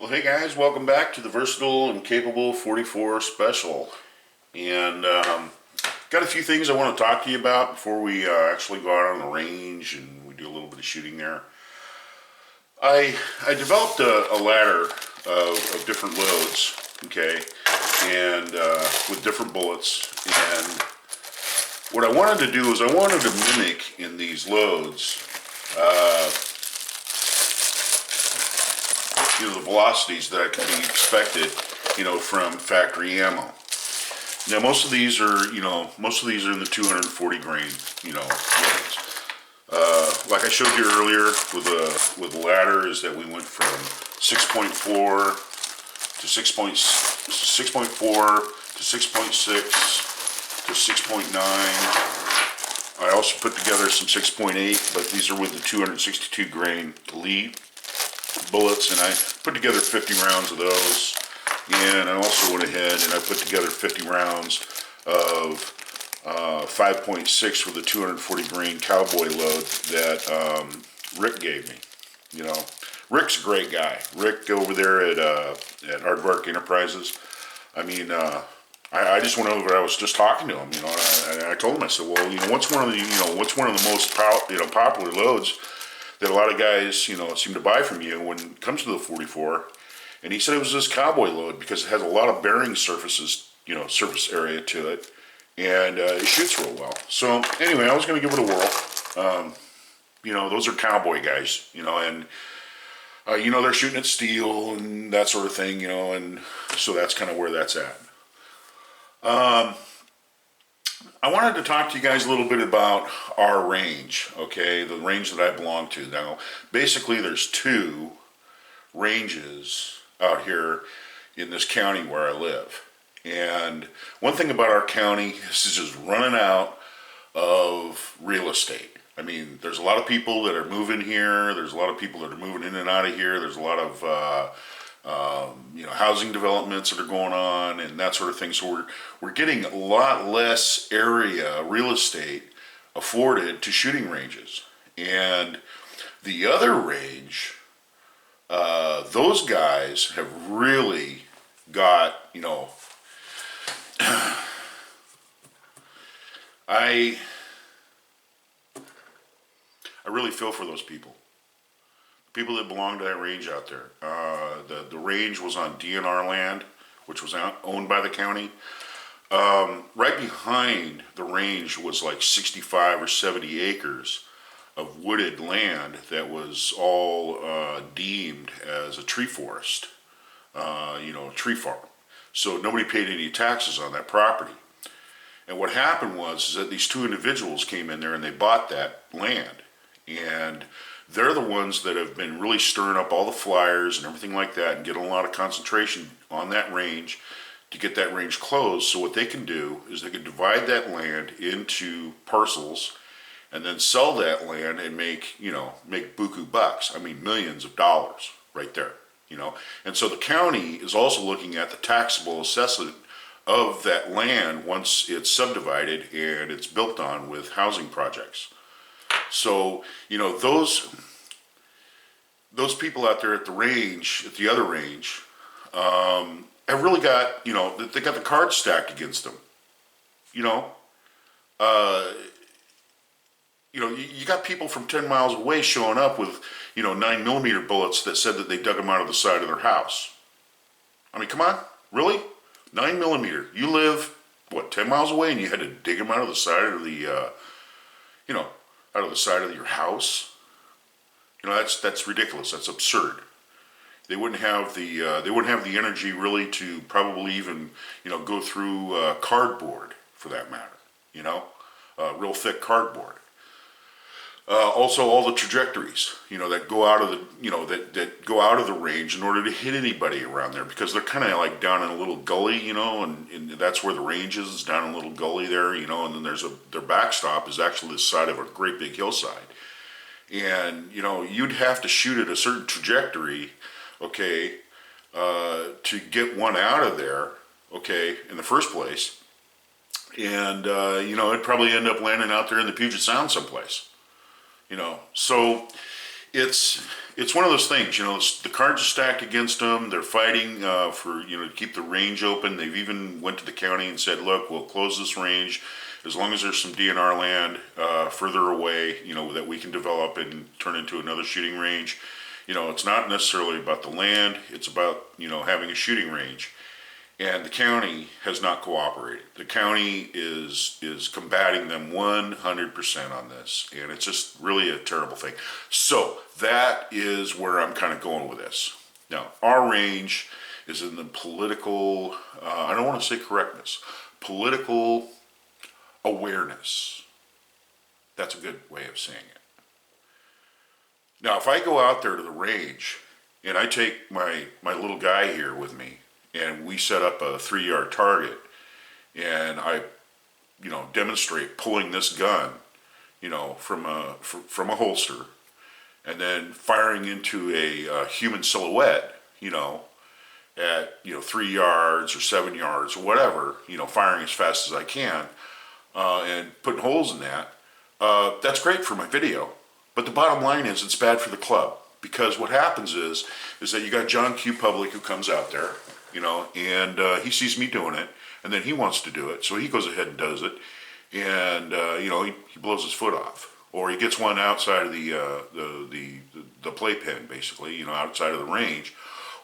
Well, hey guys, welcome back to the Versatile and Capable 44 special. And got a few things I want to talk to you about before we actually go out on the range and we do a little bit of shooting there. I developed a ladder of different loads, okay, and with different bullets. And what I wanted to do is I wanted to mimic in these loads the velocities that can be expected, from factory ammo. Now, most of these are, in the 240 grain, loads. Like I showed you earlier with the ladder, is that we went from 6.4 to 6.4 to 6.6 to 6.9. I also put together some 6.8, but these are with the 262 grain elite bullets, and I put together 50 rounds of those. And I also went ahead and I put together 50 rounds of 5.6 with a 240 grain cowboy load that Rick gave me. Rick's a great guy. Rick over there at Aardvark Enterprises. I mean, I just went over. I was just talking to him. And I told him. I said, well, what's one of the most popular loads that a lot of guys, seem to buy from you when it comes to the 44. And he said it was this cowboy load because it has a lot of bearing surface area to it. And it shoots real well. So anyway, I was going to give it a whirl. Those are cowboy guys, and they're shooting at steel and that sort of thing, and so that's kind of where that's at. I wanted to talk to you guys a little bit about our range, okay, the range that I belong to. Now, basically there's two ranges out here in this county where I live. And one thing about our county is it's just running out of real estate. I mean, there's a lot of people that are moving here. There's a lot of people that are moving in and out of here. There's a lot of housing developments that are going on and that sort of thing. So we're getting a lot less area, real estate, afforded to shooting ranges. And the other range, those guys have really got, I really feel for those people. People that belong to that range out there. The range was on DNR land, which was owned by the county. Right behind the range was like 65 or 70 acres of wooded land that was all deemed as a tree forest, tree farm. So nobody paid any taxes on that property. And what happened was that these two individuals came in there and they bought that land. And they're the ones that have been really stirring up all the flyers and everything like that and getting a lot of concentration on that range to get that range closed. So what they can do is they can divide that land into parcels and then sell that land and make buku bucks. I mean, millions of dollars right there, And so the county is also looking at the taxable assessment of that land once it's subdivided and it's built on with housing projects. So, those people out there at the range, at the other range, have really got, they got the cards stacked against them. You got people from 10 miles away showing up with, 9mm bullets that said that they dug them out of the side of their house. I mean, come on, really? 9mm. You live, 10 miles away and you had to dig them out of the side of the, out of the side of your house. That's ridiculous. That's absurd. They wouldn't have the energy really to probably even go through cardboard for that matter. Real thick cardboard. Also, all the trajectories that go out of the that go out of the range in order to hit anybody around there because they're kind of like down in a little gully, and that's where the range is down in a little gully there, and then their backstop is actually the side of a great big hillside. And, you'd have to shoot at a certain trajectory, okay, to get one out of there, okay, in the first place. And, it'd probably end up landing out there in the Puget Sound someplace, So it's one of those things, the cards are stacked against them. They're fighting for, to keep the range open. They've even went to the county and said, look, we'll close this range as long as there's some DNR land further away, that we can develop and turn into another shooting range. It's not necessarily about the land. It's about, having a shooting range. And the county has not cooperated. The county is combating them 100% on this, and it's just really a terrible thing. So that is where I'm kind of going with this. Now, our range is in the political, I don't want to say correctness, political awareness. That's a good way of saying it. Now, if I go out there to the range and I take my little guy here with me, and we set up a 3-yard target, and I, demonstrate pulling this gun, from a holster, and then firing into a human silhouette, at 3 yards or 7 yards or whatever, firing as fast as I can, and putting holes in that. That's great for my video, but the bottom line is it's bad for the club, because what happens is that you got John Q. Public who comes out there. And he sees me doing it, and then he wants to do it, so he goes ahead and does it, and he blows his foot off, or he gets one outside of the playpen, basically, outside of the range,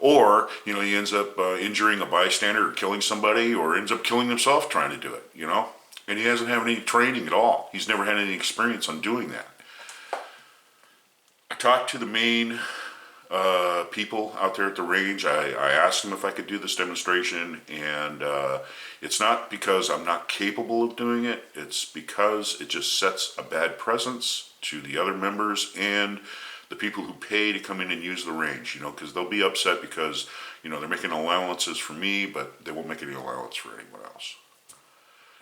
or he ends up injuring a bystander or killing somebody, or ends up killing himself trying to do it, and he hasn't had any training at all. He's never had any experience on doing that. I talked to the main people out there at the range. I asked them if I could do this demonstration, and it's not because I'm not capable of doing it. It's because it just sets a bad presence to the other members and the people who pay to come in and use the range, because they'll be upset because, they're making allowances for me, but they won't make any allowance for anyone else.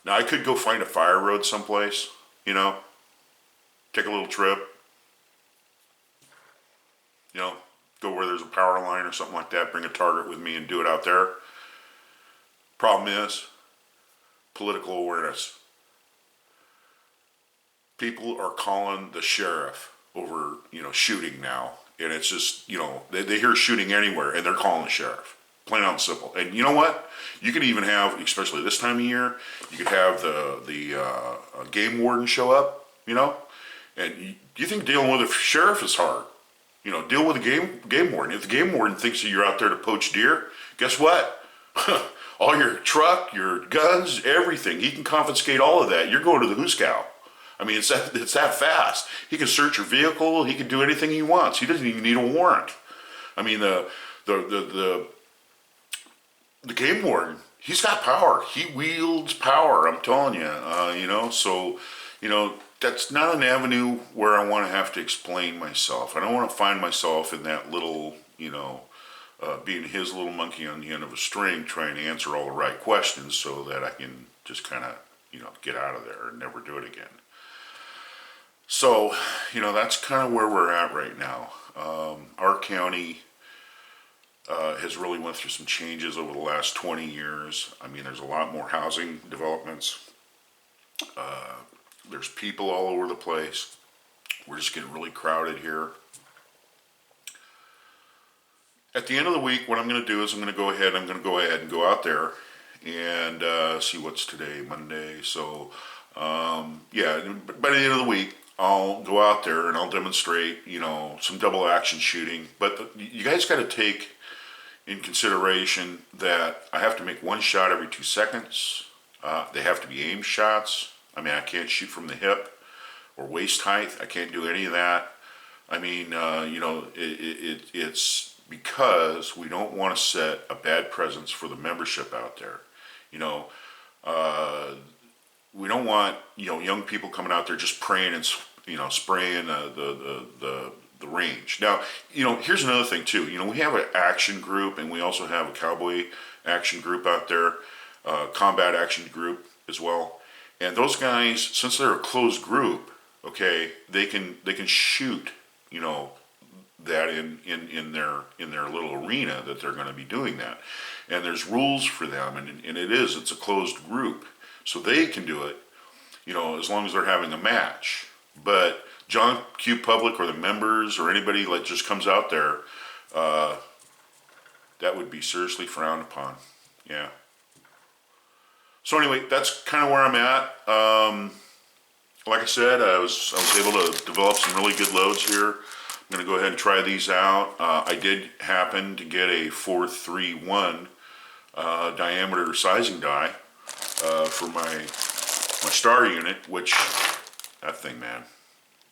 Now, I could go find a fire road someplace, take a little trip, go where there's a power line or something like that, bring a target with me and do it out there. Problem is, political awareness. People are calling the sheriff over, shooting now. And it's just, they hear shooting anywhere and they're calling the sheriff. Plain out and simple. And you know what? You could even have, especially this time of year, you could have the game warden show up, and you think dealing with a sheriff is hard. Deal with the game warden. If the game warden thinks that you're out there to poach deer, guess what? All your truck, your guns, everything, he can confiscate all of that. You're going to the hooskow. I mean, it's that fast. He can search your vehicle. He can do anything he wants. He doesn't even need a warrant. I mean, the game warden, he's got power. He wields power. I'm telling you. So that's not an avenue where I want to have to explain myself. I don't want to find myself in that little, being his little monkey on the end of a string, trying to answer all the right questions so that I can just kind of, get out of there and never do it again. So, that's kind of where we're at right now. Our county has really went through some changes over the last 20 years. I mean, there's a lot more housing developments. There's people all over the place. We're just getting really crowded here. At the end of the week, what I'm going to do is I'm going to go ahead and go out there and see what's today, Monday. So, by the end of the week, I'll go out there and I'll demonstrate, some double action shooting. But you guys got to take in consideration that I have to make one shot every 2 seconds. They have to be aimed shots. I mean, I can't shoot from the hip or waist height. I can't do any of that. I mean, it's because we don't want to set a bad presence for the membership out there. We don't want, young people coming out there just praying and, spraying the range. Now, here's another thing too. We have an action group, and we also have a cowboy action group out there, combat action group as well. And those guys, since they're a closed group, okay, they can shoot, that in their little arena that they're going to be doing that. And there's rules for them, and it's a closed group, so they can do it, as long as they're having a match. But John Q Public or the members or anybody that just comes out there, that would be seriously frowned upon. Yeah. So anyway, that's kind of where I'm at. Like I said, I was able to develop some really good loads here. I'm going to go ahead and try these out. I did happen to get a 431 diameter sizing die for my star unit, which that thing, man,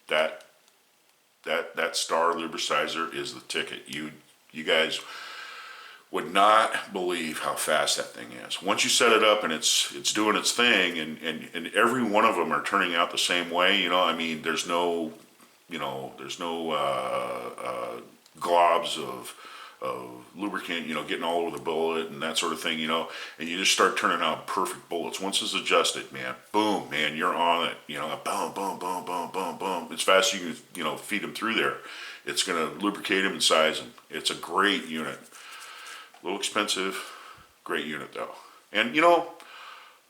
that star lubricizer is the ticket. You guys would not believe how fast that thing is. Once you set it up and it's doing its thing, and every one of them are turning out the same way. You know, I mean, there's no globs of lubricant, you know, getting all over the bullet and that sort of thing, you know, and you just start turning out perfect bullets. Once it's adjusted, man, boom, man, you're on it, you know, boom, boom, boom, boom, boom, boom. As fast as you can, you know, feed them through there. It's going to lubricate them and size them. It's a great unit. A little expensive, great unit though. And you know,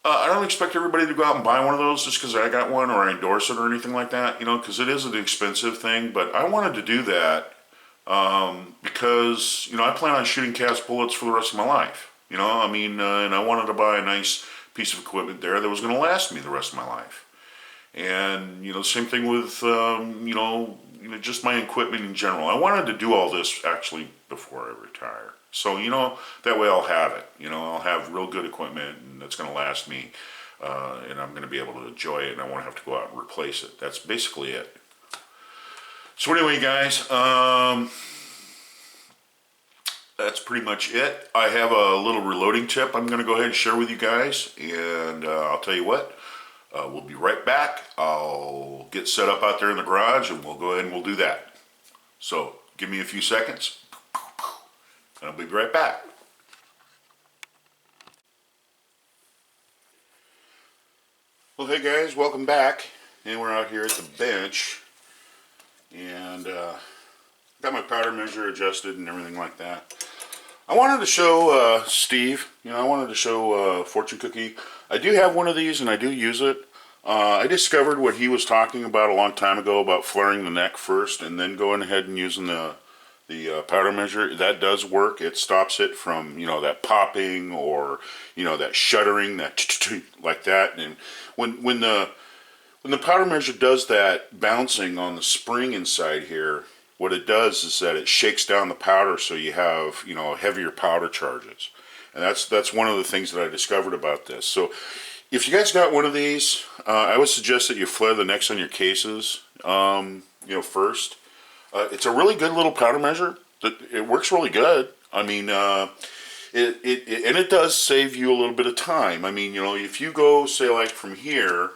I don't expect everybody to go out and buy one of those just because I got one or I endorse it or anything like that, you know, because it is an expensive thing. But I wanted to do that because, you know, I plan on shooting cast bullets for the rest of my life. You know, I mean, and I wanted to buy a nice piece of equipment there that was going to last me the rest of my life. And, you know, same thing with, you know, just my equipment in general. I wanted to do all this actually before I retire. So, you know, that way I'll have it. You know, I'll have real good equipment and that's going to last me. And I'm going to be able to enjoy it and I won't have to go out and replace it. That's basically it. So anyway, guys, that's pretty much it. I have a little reloading tip I'm going to go ahead and share with you guys. And I'll tell you what, we'll be right back. I'll get set up out there in the garage and we'll go ahead and we'll do that. So give me a few seconds. I'll be right back. Well, hey guys, welcome back. And we're out here at the bench. And got my powder measure adjusted and everything like that. I wanted to show Steve, you know, I wanted to show Fortune Cookie. I do have one of these and I do use it. I discovered what he was talking about a long time ago about flaring the neck first and then going ahead and using the powder measure. That does work. It stops it from, you know, that popping or, you know, that shuddering, that like that. And when the powder measure does that bouncing on the spring inside here, what it does is that it shakes down the powder so you have, you know, heavier powder charges. And that's one of the things that I discovered about this. So if you guys got one of these, I would suggest that you flare the necks on your cases, you know, first. It's a really good little powder measure. It works really good. I mean, it does save you a little bit of time. I mean, you know, if you go, say, like from here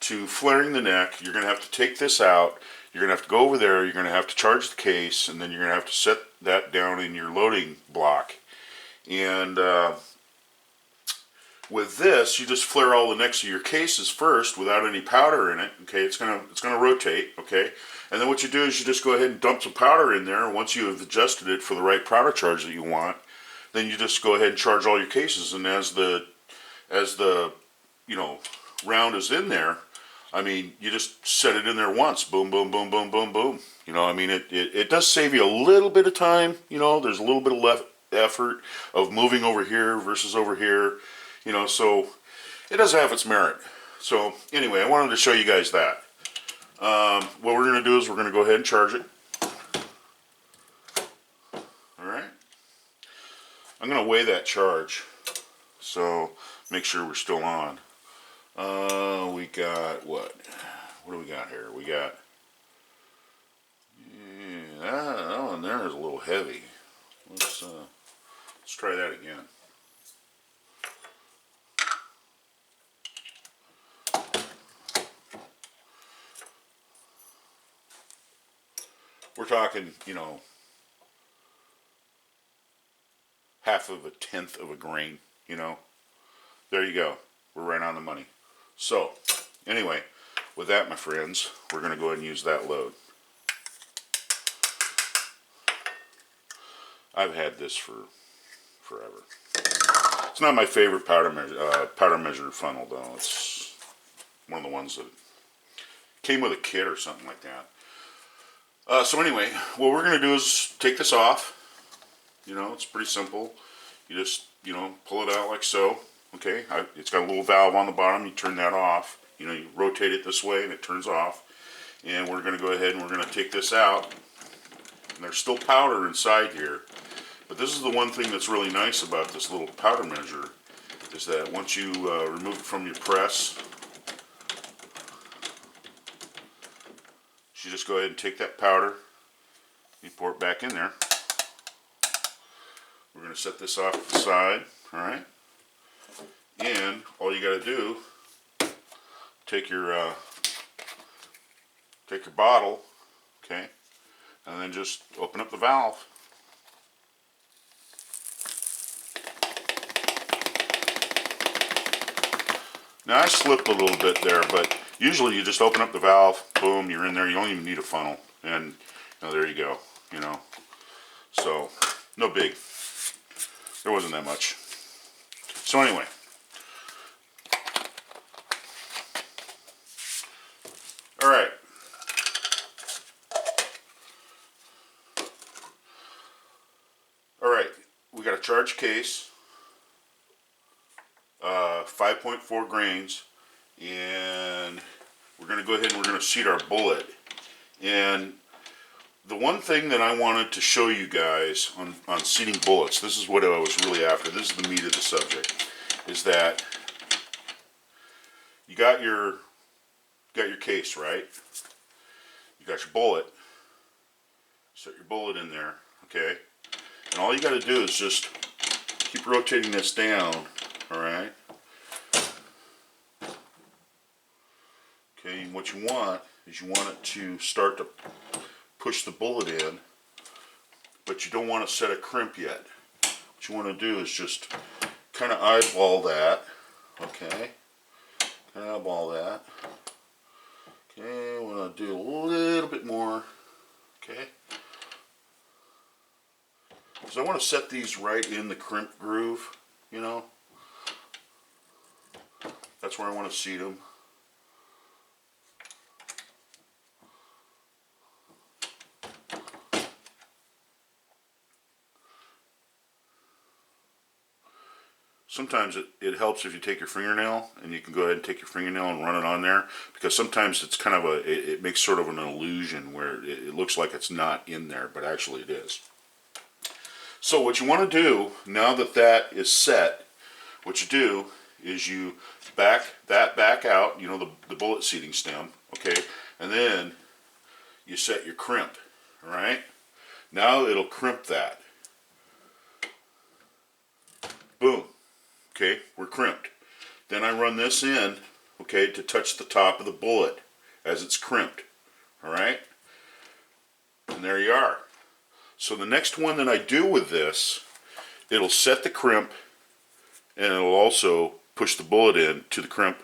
to flaring the neck, you're going to have to take this out. You're going to have to go over there. You're going to have to charge the case, and then you're going to have to set that down in your loading block. And with this, you just flare all the necks of your cases first without any powder in it. Okay, it's gonna rotate. Okay. And then what you do is you just go ahead and dump some powder in there. Once you have adjusted it for the right powder charge that you want, then you just go ahead and charge all your cases. And as the you know, round is in there, I mean, you just set it in there once. Boom, boom, boom, boom, boom, boom. You know, I mean, it does save you a little bit of time. You know, there's a little bit of effort of moving over here versus over here. You know, so it does have its merit. So anyway, I wanted to show you guys that. What we're going to do is we're going to go ahead and charge it. Alright. I'm going to weigh that charge. So make sure we're still on. We got what? What do we got here? We got, yeah, that one there is a little heavy. Let's try that again. We're talking, you know, 1/2 of a tenth of a grain, you know. There you go. We're right on the money. So, anyway, with that, my friends, we're going to go ahead and use that load. I've had this for forever. It's not my favorite powder measure funnel, though. It's one of the ones that came with a kit or something like that. So anyway, what we're going to do is take this off. You know, it's pretty simple. You just, you know, pull it out like so. Okay, it's got a little valve on the bottom. You turn that off. You know, you rotate it this way and it turns off. And we're going to go ahead and we're going to take this out. And there's still powder inside here. But this is the one thing that's really nice about this little powder measure, is that once you remove it from your press, you just go ahead and take that powder, you pour it back in there. We're going to set this off to the side, alright? And all you got to do, take your bottle, okay, and then just open up the valve. Now I slipped a little bit there, but usually you just open up the valve, boom, you're in there. You don't even need a funnel, and you know, there you go. You know, so no big. There wasn't that much. So anyway, all right. All right, we got a charge case. 5.4 grains, and we're going to go ahead and we're going to seat our bullet. And the one thing that I wanted to show you guys on seating bullets, this is what I was really after, this is the meat of the subject, is that you got your case, right? You got your bullet, set your bullet in there, okay? And all you got to do is just keep rotating this down, alright? Okay, and what you want is you want it to start to push the bullet in, but you don't want to set a crimp yet. What you want to do is just kind of eyeball that, okay? Kind of eyeball that. Okay, I want to do a little bit more, okay? So I want to set these right in the crimp groove, you know? That's where I want to seat them. Sometimes it helps if you take your fingernail, and you can go ahead and take your fingernail and run it on there, because sometimes it's kind of it makes sort of an illusion where it looks like it's not in there, but actually it is. So what you want to do, now that that is set, what you do is you back that back out, you know, the bullet seating stem, okay, and then you set your crimp, alright? Now it'll crimp that. Boom. Okay, we're crimped. Then I run this in, okay, to touch the top of the bullet as it's crimped, alright? And there you are. So the next one that I do with this, it'll set the crimp, and it'll also push the bullet in to the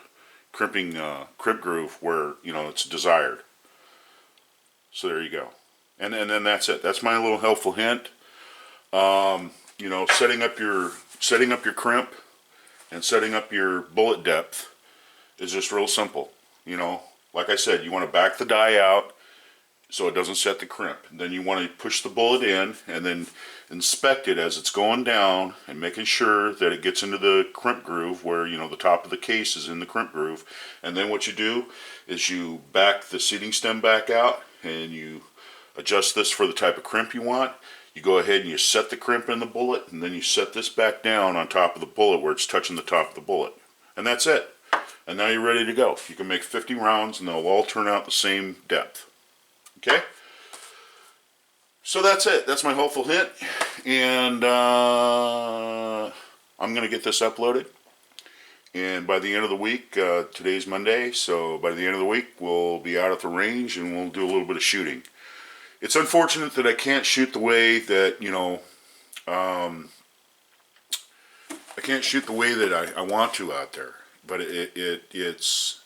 crimping crimp groove where, you know, it's desired. So there you go. And then that's it. That's my little helpful hint. You know, setting up your crimp and setting up your bullet depth is just real simple. You know, like I said, you want to back the die out so it doesn't set the crimp. Then you want to push the bullet in and then inspect it as it's going down and making sure that it gets into the crimp groove where, you know, the top of the case is in the crimp groove. And then what you do is you back the seating stem back out and you adjust this for the type of crimp you want. You go ahead and you set the crimp in the bullet, and then you set this back down on top of the bullet where it's touching the top of the bullet. And that's it. And now you're ready to go. You can make 50 rounds and they'll all turn out the same depth. Okay? So that's it. That's my helpful hint. And I'm going to get this uploaded. And by the end of the week, today's Monday, so by the end of the week we'll be out at the range and we'll do a little bit of shooting. It's unfortunate that I can't shoot the way that, you know, I can't shoot the way that I want to out there. But it's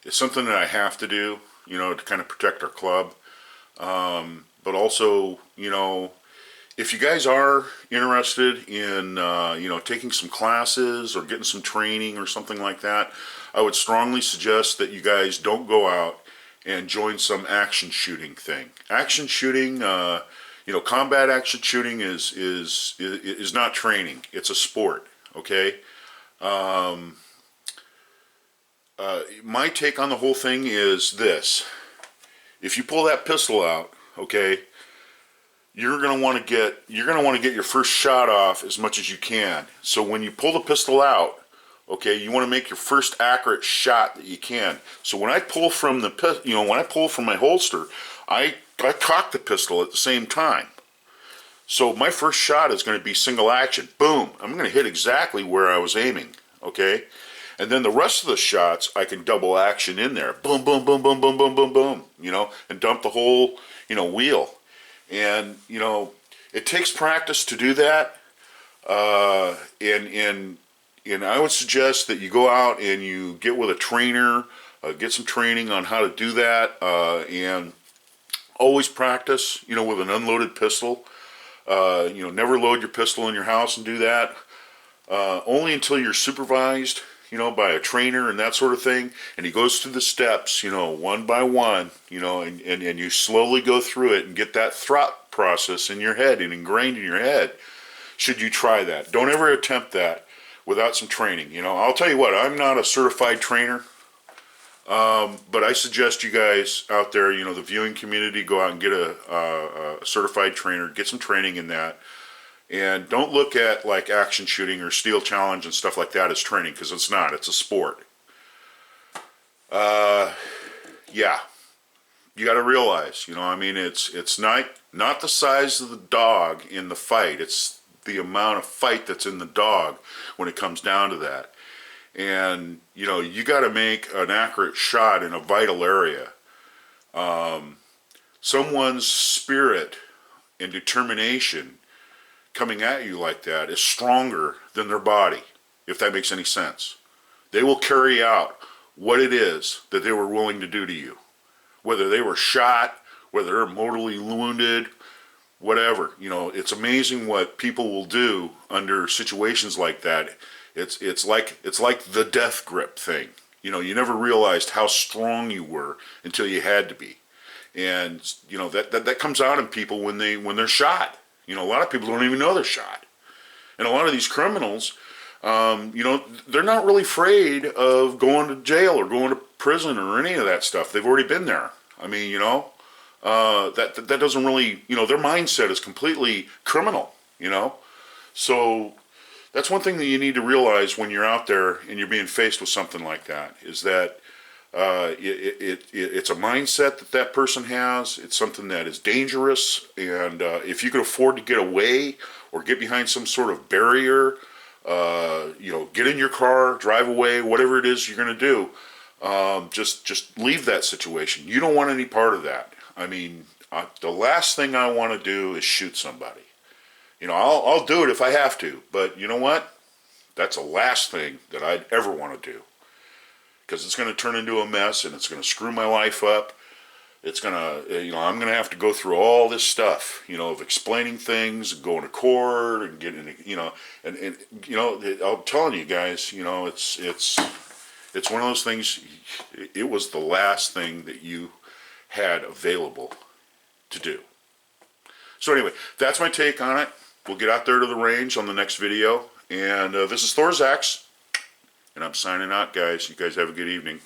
something that I have to do, you know, to kind of protect our club. But also, you know, if you guys are interested in, you know, taking some classes or getting some training or something like that, I would strongly suggest that you guys don't go out and join some action shooting thing. Action shooting, you know, combat action shooting is not training. It's a sport. Okay. My take on the whole thing is this: if you pull that pistol out, okay, you're gonna want to get your first shot off as much as you can. So when you pull the pistol out, okay, you want to make your first accurate shot that you can. So when I pull from my holster, I cock the pistol at the same time. So my first shot is going to be single action. Boom! I'm going to hit exactly where I was aiming. Okay. And then the rest of the shots, I can double action in there. Boom, boom, boom, boom, boom, boom, boom, boom. You know, and dump the whole, you know, wheel. And, you know, it takes practice to do that. And I would suggest that you go out and you get with a trainer, get some training on how to do that, and always practice, you know, with an unloaded pistol. You know, never load your pistol in your house and do that. Only until you're supervised, you know, by a trainer and that sort of thing, and he goes through the steps, you know, one by one, you know, and you slowly go through it and get that thought process in your head and ingrained in your head. Should you try that? Don't ever attempt that without some training. You know, I'll tell you what, I'm not a certified trainer, but I suggest you guys out there, you know, the viewing community, go out and get a certified trainer, get some training in that. And don't look at like action shooting or steel challenge and stuff like that as training, because it's not. It's a sport. Yeah, you got to realize, you know, I mean, it's not the size of the dog in the fight. It's the amount of fight that's in the dog when it comes down to that. And you know, you got to make an accurate shot in a vital area. Someone's spirit and determination coming at you like that is stronger than their body, if that makes any sense. They will carry out what it is that they were willing to do to you. Whether they were shot, whether they're mortally wounded, whatever. You know, it's amazing what people will do under situations like that. It's like the death grip thing. You know, you never realized how strong you were until you had to be. And you know, that comes out in people when they're shot. You know, a lot of people don't even know they're shot. And a lot of these criminals, you know, they're not really afraid of going to jail or going to prison or any of that stuff. They've already been there. I mean, you know, that doesn't really, you know, their mindset is completely criminal, you know. So that's one thing that you need to realize when you're out there and you're being faced with something like that, is that it's a mindset that person has. It's something that is dangerous, and if you could afford to get away or get behind some sort of barrier, you know, get in your car, drive away, whatever it is you're going to do, just leave that situation. You don't want any part of that. I mean, the last thing I want to do is shoot somebody. You know, I'll do it if I have to, but you know what? That's the last thing that I'd ever want to do. Because it's going to turn into a mess, and it's going to screw my life up. It's going to, you know, I'm going to have to go through all this stuff, you know, of explaining things, going to court, and getting, you know, and you know, I'm telling you guys, you know, it's one of those things. It was the last thing that you had available to do. So anyway, that's my take on it. We'll get out there to the range on the next video, and this is Thorzax. And I'm signing out, guys. You guys have a good evening.